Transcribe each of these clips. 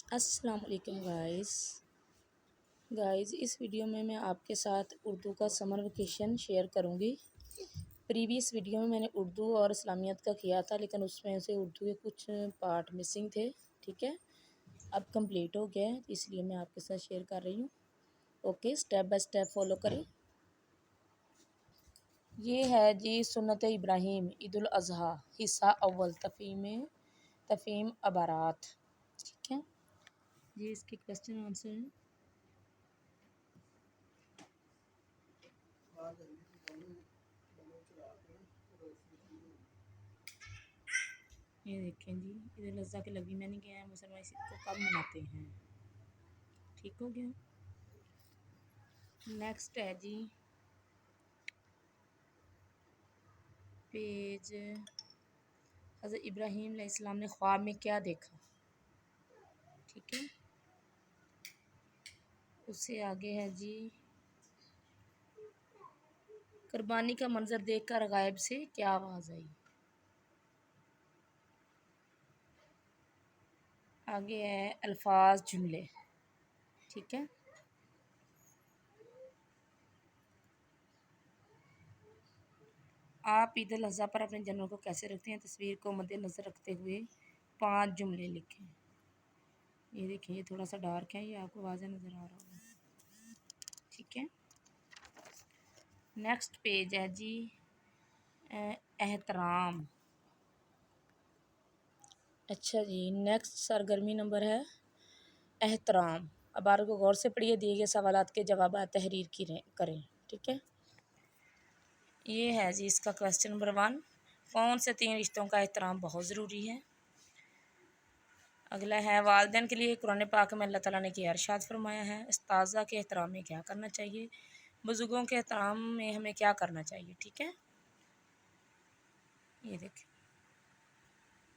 السلام علیکم گائز اس ویڈیو میں آپ کے ساتھ اردو کا سمر ویکیشن شیئر کروں گی۔ پریویس ویڈیو میں نے اردو اور اسلامیات کا کیا تھا، لیکن اس میں سے اردو کے کچھ پارٹ مسنگ تھے، ٹھیک ہے۔ اب کمپلیٹ ہو گیا ہے، اس لیے میں آپ کے ساتھ شیئر کر رہی ہوں۔ Okay, step by step follow کریں۔ یہ ہے جی سنت ابراہیم عید الاضحیٰ حصہ اول تفہیم عبارات، ٹھیک ہے۔ یہ اس کے کوسچن آنسر ہیں۔ یہ دیکھیں جی، عید الاضحیٰ کے لگی میں نے کیا ہے، مسلمان اس کو کب مناتے ہیں، ٹھیک ہو گیا۔ نیکسٹ ہے جی پیج، حضرت ابراہیم علیہ السلام نے خواب میں کیا دیکھا، ٹھیک ہے۔ اس سے آگے ہے جی قربانی کا منظر دیکھ کر غائب سے کیا آواز آئی۔ آگے ہے الفاظ جملے، ٹھیک ہے۔ آپ عید الاضحیٰ پر اپنے جانوروں کو کیسے رکھتے ہیں، تصویر کو مد نظر رکھتے ہوئے 5 جملے لکھیں۔ یہ دیکھیں، یہ تھوڑا سا ڈارک ہے، یہ آپ کو واضح نظر آ رہا ہوگا، ٹھیک ہے۔ نیکسٹ پیج ہے جی احترام۔ اچھا جی، نیکسٹ سرگرمی نمبر ہے احترام۔ عبارت کو غور سے پڑھیے، دیے گئے سوالات کے جوابات تحریر کریں، ٹھیک ہے۔ یہ ہے جی اس کا کوسچن نمبر 1، کون سے 3 رشتوں کا احترام بہت ضروری ہے۔ اگلا ہے والدین کے لیے قرآن پاک میں اللہ تعالیٰ نے کیا ارشاد فرمایا ہے۔ اساتذہ کے احترام میں کیا کرنا چاہیے، بزرگوں کے احترام میں ہمیں کیا کرنا چاہیے، ٹھیک ہے۔ یہ دیکھیں،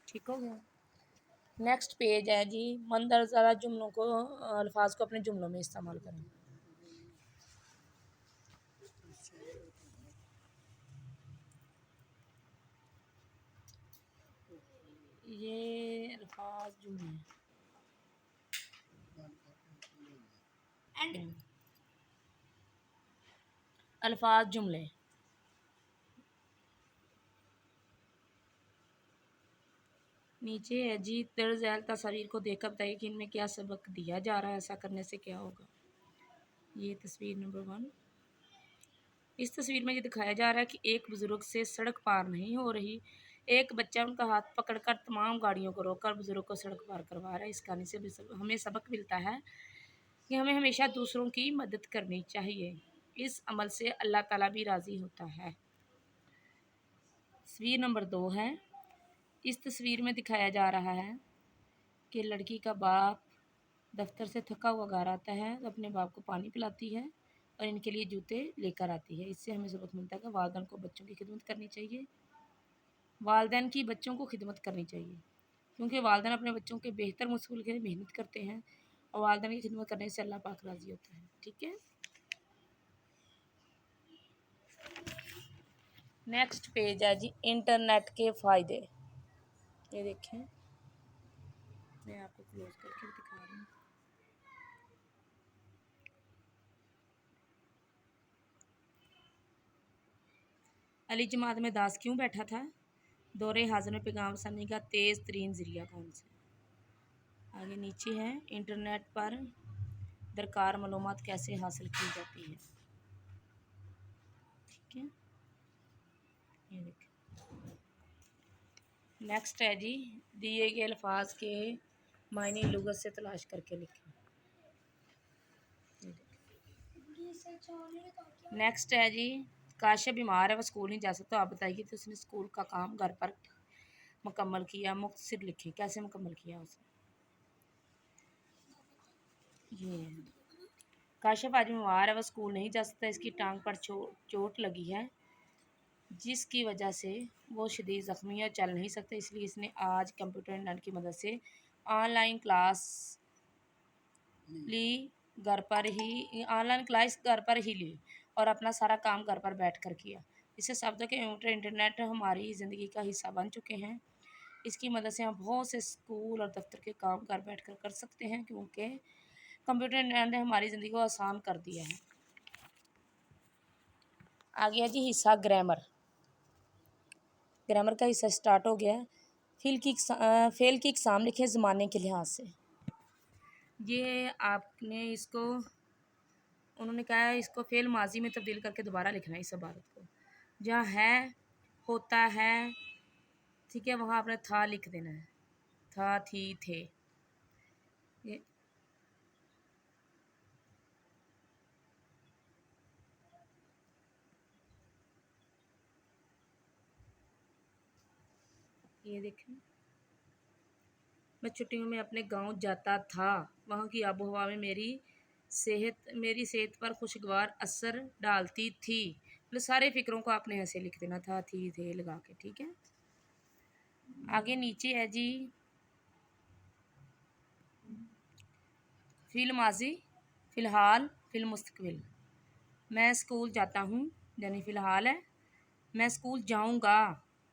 ٹھیک ہو گیا۔ نیکسٹ پیج ہے جی مندرجہ جملوں کو الفاظ کو اپنے جملوں میں استعمال کریں۔ یہ الفاظ جملے الفاظ جملے نیچے ہے جی درج ذیل تصاویر کو دیکھ کر بتائیے کہ ان میں کیا سبق دیا جا رہا ہے، ایسا کرنے سے کیا ہوگا۔ یہ تصویر نمبر 1، اس تصویر میں یہ دکھایا جا رہا ہے کہ ایک بزرگ سے سڑک پار نہیں ہو رہی، ایک بچہ ان کا ہاتھ پکڑ کر تمام گاڑیوں کو روک کر بزرگ کو سڑک پار کروا رہا ہے۔ اس کہانی سے ہمیں سبق ملتا ہے کہ ہمیں ہمیشہ دوسروں کی مدد کرنی چاہیے، اس عمل سے اللہ تعالیٰ بھی راضی ہوتا ہے۔ تصویر نمبر 2 ہے، اس تصویر میں دکھایا جا رہا ہے کہ لڑکی کا باپ دفتر سے تھکا ہوا گھر آتا ہے، اپنے باپ کو پانی پلاتی ہے اور ان کے لیے جوتے لے کر آتی ہے۔ اس سے ہمیں سبق ملتا ہے کہ والدین کو بچوں کی خدمت کرنی چاہیے، والدین کی بچوں کو خدمت کرنی چاہیے، کیونکہ والدین اپنے بچوں کے بہتر مستقبل کے لیے محنت کرتے ہیں اور والدین کی خدمت کرنے سے اللہ پاک راضی ہوتا ہے، ٹھیک ہے۔ نیکسٹ پیج ہے جی انٹرنیٹ کے فائدے۔ یہ دیکھیں، میں آپ کو کلوز کر کے دکھا رہی ہوں۔ علی جماعت میں داس کیوں بیٹھا تھا، دور حاضر میں پیغام رسانی کا تیز ترین ذریعہ کون سا۔ آگے نیچے ہے انٹرنیٹ پر درکار معلومات کیسے حاصل کی جاتی ہے، ٹھیک ہے۔ یہ دیکھیں، نیکسٹ ہے جی دیے گئے الفاظ کے معنی لغت سے تلاش کر کے لکھیں۔ نیکسٹ ہے جی کاشف بیمار ہے، وہ اسکول نہیں جا سکتا، آپ بتائیے تو اس نے اسکول کا کام گھر پر مکمل کیا، مختصر لکھیں کیسے مکمل کیا اس نے۔ یہ کاشف آج بیمار ہے، وہ اسکول نہیں جا سکتا، اس کی ٹانگ پر چوٹ لگی ہے جس کی وجہ سے وہ شدید زخمی اور چل نہیں سکتا، اس لیے اس نے آج کمپیوٹر انٹرنیٹ کی مدد سے آن لائن کلاس گھر پر ہی لی اور اپنا سارا کام گھر پر بیٹھ کر کیا۔ اس سے ثابت ہے کہ انٹرنیٹ ہماری زندگی کا حصہ بن چکے ہیں، اس کی مدد سے ہم بہت سے اسکول اور دفتر کے کام گھر بیٹھ کر سکتے ہیں، کیونکہ کمپیوٹر نے ہماری زندگی کو آسان کر دیا ہے۔ آگے ہے جی حصہ گرامر۔ گرامر کا حصہ سٹارٹ ہو گیا ہے۔ فعل کی اقسام لکھیں زمانے کے لحاظ سے۔ یہ آپ نے اس کو، انہوں نے کہا ہے اس کو فعل ماضی میں تبدیل کر کے دوبارہ لکھنا ہے اس عبارت کو۔ جہاں ہے، ہوتا ہے، ٹھیک ہے، وہاں آپ نے تھا لکھ دینا ہے، تھا، تھی، تھے۔ یہ دیکھیں، میں چھٹیوں میں اپنے گاؤں جاتا تھا، وہاں کی آب و ہوا میں میری صحت پر خوشگوار اثر ڈالتی تھی۔ مطلب سارے فکروں کو آپ نے ایسے لکھ دینا، تھا، تھی، تھے لگا کے، ٹھیک ہے۔ آگے نیچے ہے جی فعل ماضی، فی الحال، فی المستقبل۔ میں اسکول جاتا ہوں یعنی فی الحال ہے، میں اسکول جاؤں گا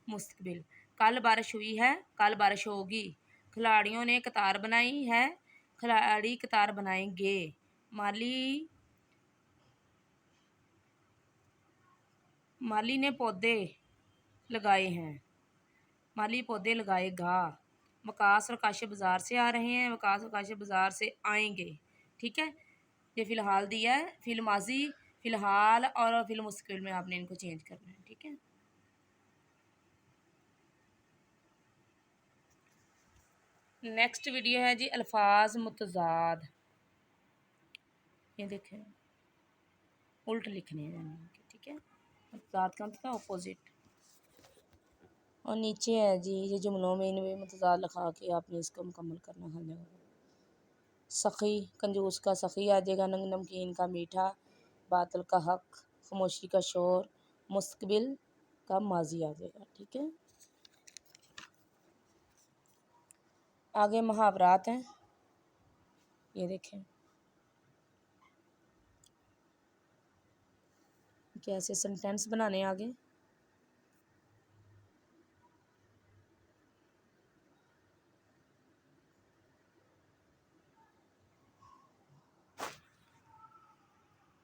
مستقبل۔ کل بارش ہوئی ہے، کل بارش ہوگی۔ کھلاڑیوں نے قطار بنائی ہے، کھلاڑی قطار بنائیں گے۔ مالی نے پودے لگائے ہیں، مالی پودے لگائے گا۔ وقاص اور کاشف بازار سے آ رہے ہیں، وقاص اور کاشف بازار سے آئیں گے، ٹھیک ہے۔ یہ فی الحال دیا ہے، فی الماضی، فی الحال اور فی المستقبل میں آپ نے ان کو چینج کرنا ہے، ٹھیک ہے۔ نیکسٹ ویڈیو ہے جی الفاظ متضاد۔ یہ دیکھیں الٹ لکھنے ہیں، ٹھیک ہے، متضاد کا مطلب اپوزٹ۔ اور نیچے ہے جی یہ جملوں میں ان متضاد لکھا کے آپ نے اس کو مکمل کرنا ہے۔ سخی، کنجوس کا سخی آ جائے گا، نمکین کا میٹھا، باطل کا حق، خاموشی کا شور، مستقبل کا ماضی آ جائے گا، ٹھیک ہے۔ آگے محاورات ہیں، یہ دیکھیں کیسے سینٹینس بنانے آگے۔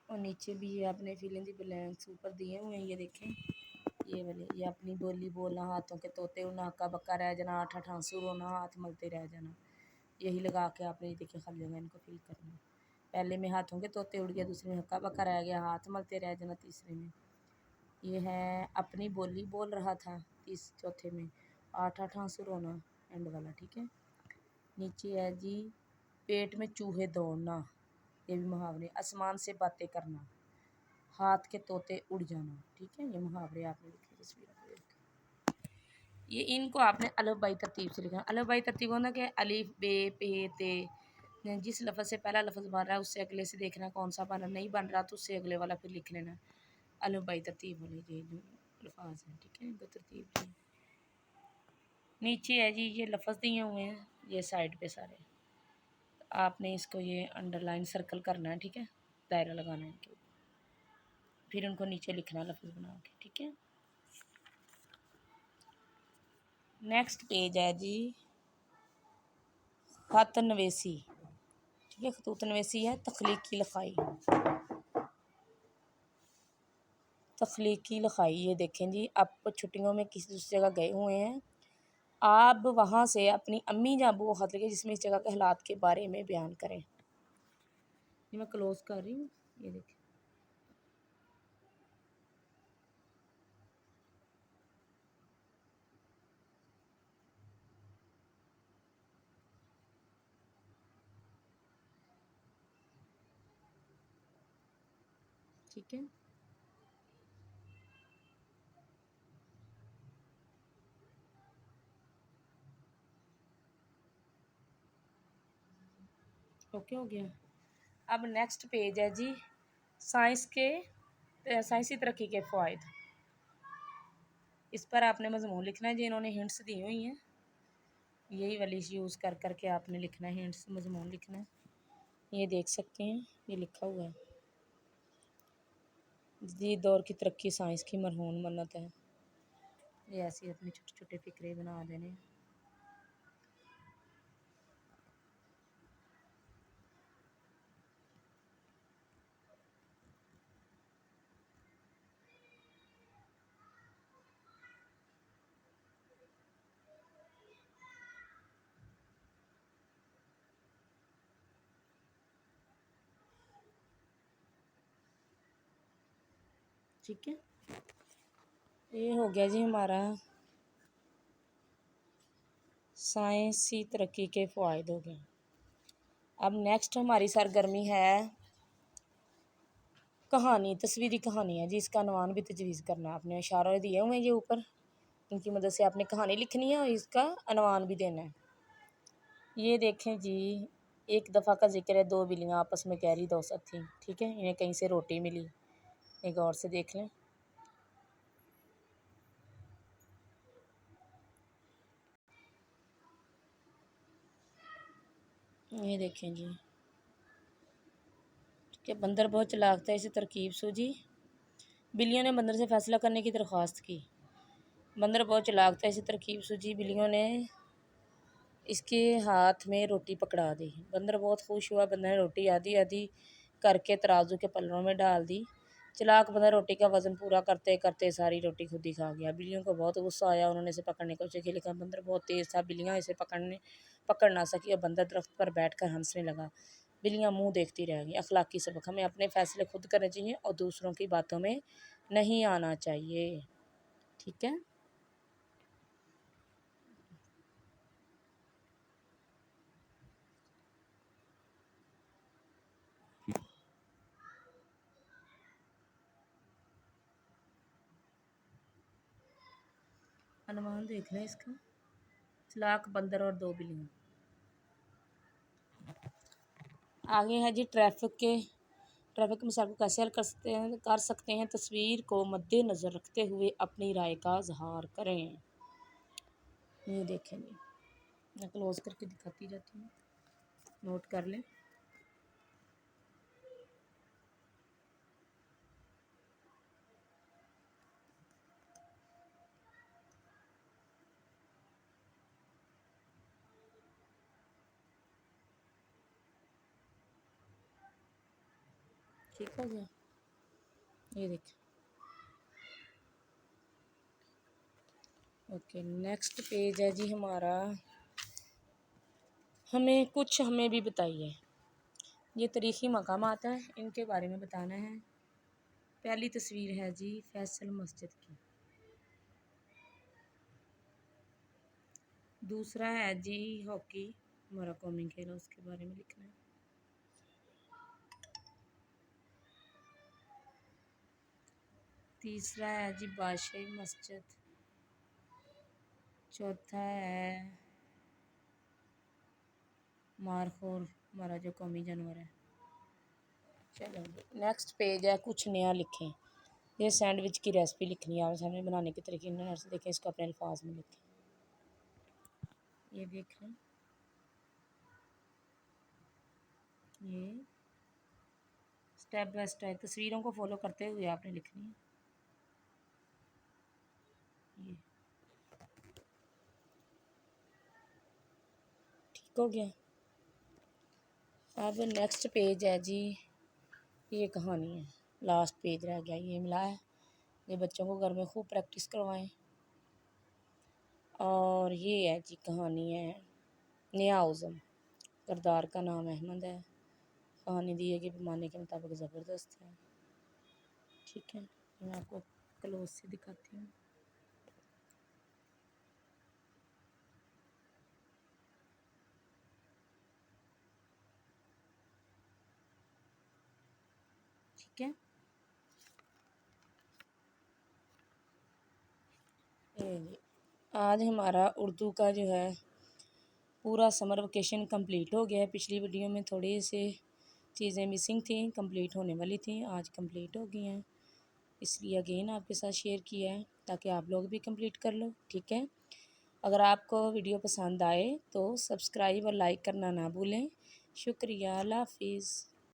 اور نیچے بھی یہ اپنے فل ان دی بلینکس اوپر دیے ہوئے ہیں، یہ دیکھیں یہ والے، یہ اپنی بولی بولنا، ہاتھوں کے طوطے اڑنا، ہکا بکا رہ جانا، آٹھ آنسو رونا، ہاتھ ملتے رہ جانا، یہی لگا کے آپ نے یہ دیکھیں خالی جگہ ان کو فل کرنا ہے۔ پہلے میں ہاتھوں کے طوطے اڑ گیا، دوسرے میں ہکا بکا رہ گیا، ہاتھ ملتے رہ جانا، تیسرے میں یہ ہے اپنی بولی بول رہا تھا، چوتھے میں آٹھ آنسو رونا، اینڈ والا، ٹھیک ہے۔ نیچے ہے جی پیٹ میں چوہے دوڑنا، یہ بھی محاورے۔ آسمان سے باتیں کرنا، ہاتھ کے طوطے اڑ جانا، ٹھیک ہے۔ یہ محاورے آپ نے لکھے تصویروں کو دیکھ کے۔ یہ ان کو آپ نے الف بائی ترتیب سے لکھنا۔ الف بائی ترتیب ہونا کہ الف، بے، پے، تے، جس لفظ سے پہلا لفظ بن رہا ہے اس سے اگلے سے دیکھنا کون سا بن رہا، نہیں بن رہا تو اس سے اگلے والا پھر لکھ لینا۔ الف بائی ترتیب والے یہ جو الفاظ ہیں، ٹھیک ہے، ان کو ترتیب جی۔ نیچے ہے جی یہ لفظ دیے ہوئے ہیں، یہ سائڈ پہ سارے، آپ نے اس کو یہ انڈر لائن سرکل کرنا ہے، ٹھیک ہے، دائرہ لگانا ہے ان کے اوپر، پھر ان کو نیچے لکھنا لفظ بنا کے، ٹھیک ہے۔ نیکسٹ پیج ہے جی خط نویسی، ٹھیک ہے، خطوط نویسی ہے تخلیقی لکھائی۔ تخلیقی لکھائی، یہ دیکھیں جی آپ چھٹیوں میں کسی دوسری جگہ گئے ہوئے ہیں، آپ وہاں سے اپنی امی یا ابو کو خط لکھیں جس میں اس جگہ کے حالات کے بارے میں بیان کریں۔ یہ میں کلوز کر رہی ہوں، یہ دیکھیں ٹھیک ہے۔ اوکے ہو گیا۔ اب نیکسٹ پیج ہے جی سائنسی ترقی کے فوائد۔ اس پر آپ نے مضمون لکھنا ہے جی، انہوں نے ہنٹس دی ہوئی ہیں، یہی والی یوز کر کر کے آپ نے لکھنا ہے، ہنٹس مضمون لکھنا ہے، یہ دیکھ سکتے ہیں یہ لکھا ہوا ہے۔ جدید دور کی ترقی سائنس کی مرہون منت ہے، یہ ایسی اپنے چھوٹے چھوٹے فکرے بنا دینے۔ ٹھیک ہے، یہ ہو گیا جی ہمارا سائنسی ترقی کے فوائد ہو گئے۔ اب نیکسٹ ہماری سرگرمی ہے کہانی، تصویری کہانی ہے جی، اس کا عنوان بھی تجویز کرنا ہے آپ نے، اشارے دیے ہوئے ہیں یہ اوپر، ان کی مدد سے آپ نے کہانی لکھنی ہے اور اس کا عنوان بھی دینا ہے۔ یہ دیکھیں جی، ایک دفعہ کا ذکر ہے، دو بلیاں آپس میں گہری دوست تھیں، ٹھیک ہے، انہیں کہیں سے روٹی ملی، ایک اور سے دیکھ لیں۔ یہ دیکھیں جی کہ بندر بہت چلاک تھا، اسے ترکیب سوجی، بلیوں نے بندر سے فیصلہ کرنے کی درخواست کی۔ بندر بہت چلاک تھا، اسے ترکیب سوجی، بلیوں نے اس کے ہاتھ میں روٹی پکڑا دی۔ بندر بہت خوش ہوا، بندر نے روٹی آدھی آدھی کر کے ترازو کے پلڑوں میں ڈال دی۔ چلاک بندر روٹی کا وزن پورا کرتے کرتے ساری روٹی خود ہی کھا گیا۔ بلیوں کو بہت غصہ آیا، انہوں نے اسے پکڑنے کی کوشش کی، لیکن بندر بہت تیز تھا، بلیاں اسے پکڑ نہ سکی اور بندر درخت پر بیٹھ کر ہنسنے لگا۔ بلیاں منہ دیکھتی رہ گئیں۔ اخلاقی سبق، ہمیں اپنے فیصلے خود کرنے چاہیے اور دوسروں کی باتوں میں نہیں آنا چاہیے، ٹھیک ہے۔ عنوان دیکھ لیں اس کا، چلاک بندر اور دو بلیاں۔ آگے ہے جی ٹریفک مسائل کو کیسے حل کر سکتے ہیں، تصویر کو مد نظر رکھتے ہوئے اپنی رائے کا اظہار کریں۔ یہ دیکھیں گے، میں کلوز کر کے دکھاتی جاتی ہوں، نوٹ کر لیں۔ ٹھیک ہو گیا، یہ دیکھیں۔ اوکے، نیکسٹ پیج ہے جی ہمارا، ہمیں بھی بتائیے۔ یہ تاریخی مقامات ہیں، ان کے بارے میں بتانا ہے۔ پہلی تصویر ہے جی فیصل مسجد کی، دوسرا ہے جی ہاکی، ہمارا قومی کھیل، اس کے بارے میں لکھنا ہے۔ تیسرا ہے جی بادشاہی مسجد، چوتھا ہے مارخور، ہمارا جو قومی جانور ہے۔ چلو نیکسٹ پیج ہے کچھ نیا لکھیں۔ یہ سینڈوچ کی ریسپی لکھنی ہے، آپ سامنے بنانے کے طریقے انٹرنیٹ سے دیکھیں، اس کو اپنے الفاظ میں لکھیں۔ یہ دیکھ لیں، یہ اسٹیپ بائی اسٹیپ تصویروں کو فالو کرتے ہوئے آپ نے لکھنی ہے۔ یہ ٹھیک ہو گیا۔ اب نیکسٹ پیج ہے جی، یہ کہانی ہے، لاسٹ پیج رہ گیا، یہ ملا ہے، یہ بچوں کو گھر میں خوب پریکٹس کروائیں۔ اور یہ ہے جی کہانی ہے نیا عزم، کردار کا نام احمد ہے، کہانی دی ہے کہ پیمانے کے مطابق زبردست ہے، ٹھیک ہے۔ میں آپ کو کلوز سے دکھاتی ہوں۔ ٹھیک ہے، آج ہمارا اردو کا جو ہے پورا سمر ویکیشن کمپلیٹ ہو گیا ہے۔ پچھلی ویڈیو میں تھوڑی سی چیزیں مسنگ تھیں، کمپلیٹ ہونے والی تھیں، آج کمپلیٹ ہو گئی ہیں، اس لیے اگین آپ کے ساتھ شیئر کیا ہے تاکہ آپ لوگ بھی کمپلیٹ کر لو، ٹھیک ہے۔ اگر آپ کو ویڈیو پسند آئے تو سبسکرائب اور لائک کرنا نہ بھولیں۔ شکریہ، اللہ حافظ۔